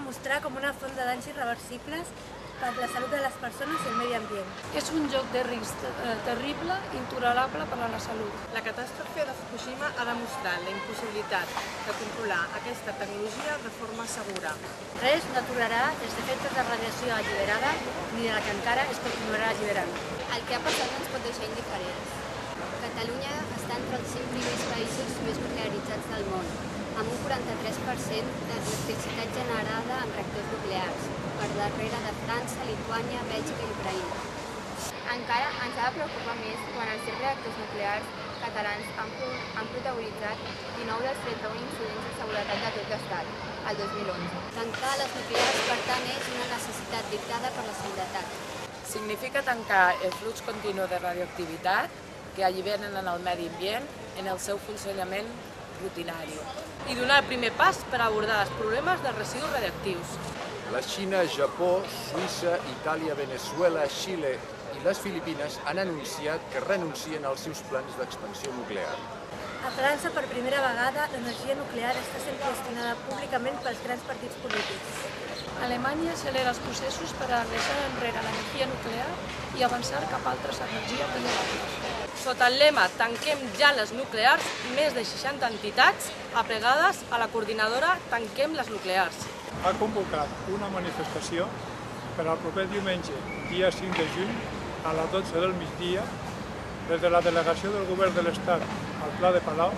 demostrar com una font de danys irreversibles per la salut de les persones i el medi ambient. És un joc de risc terrible, intolerable per a la salut. La catàstrofe de Fukushima ha demostrat la impossibilitat de controlar aquesta tecnologia de forma segura. Res no aturarà els efectes de radiació alliberada ni de la que encara es continuarà alliberant. El que ha passat no ens pot deixar indiferents. Catalunya està entre els 5 primers països més nuclearitzats del món, amb un 43% d'electricitat generada amb reactors nuclears, per darrere de França, Lituània, Bèlgica i Ucraïna. Encara ens ha de preocupar més quan els 7 reactors nuclears catalans han protagonitzat 19 dels 31 incidents de seguretat de tot l'estat, el 2011. Tancar les nuclears, per tant, és una necessitat dictada per la seguretat. Significa tancar el flux continu de radioactivitat que alliberen en el medi ambient en el seu funcionament rutinari. I donar el primer pas per abordar els problemes dels residus radioactius. La Xina, Japó, Suïssa, Itàlia, Venezuela, Xile i les Filipines han anunciat que renuncien als seus plans d'expansió nuclear. A França, per primera vegada, l'energia nuclear està sent qüestionada públicament pels grans partits polítics. Alemanya accelera els processos per a deixar enrere l'energia nuclear i avançar cap a altres energies renovables. Sota el lema Tanquem ja les nuclears, més de 60 entitats aplegades a la coordinadora Tanquem les nuclears. Ha convocat una manifestació per al proper diumenge, dia 5 de juny, a les 12 del migdia, des de la delegació del Govern de l'Estat al Pla de Palau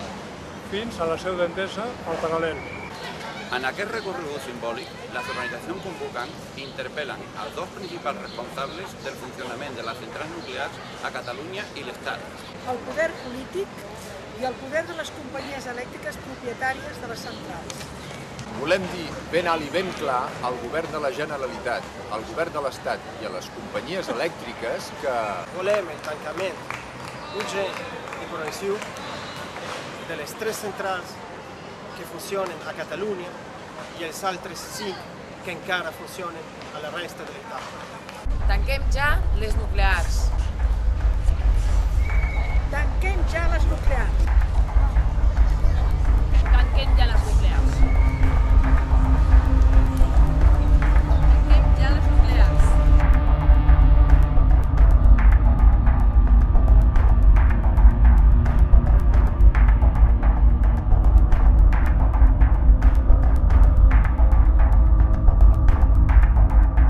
fins a la seu d'Endesa al Paral·lel. En aquest recorregut simbòlic, les organitzacions convocants interpel·len els dos principals responsables del funcionament de les centrals nuclears a Catalunya i l'Estat. El poder polític i el poder de les companyies elèctriques propietàries de les centrals. Volem dir ben alt i ben clar al Govern de la Generalitat, al Govern de l'Estat i a les companyies elèctriques que... Volem el tancament urgent i progressiu de les 3 centrals que funcionen a Catalunya i els altres 5 que encara funcionen a la resta de l'Estat. Tanquem ja les nuclears. Tanquem ja les nuclears. Tanquem ja les nuclears.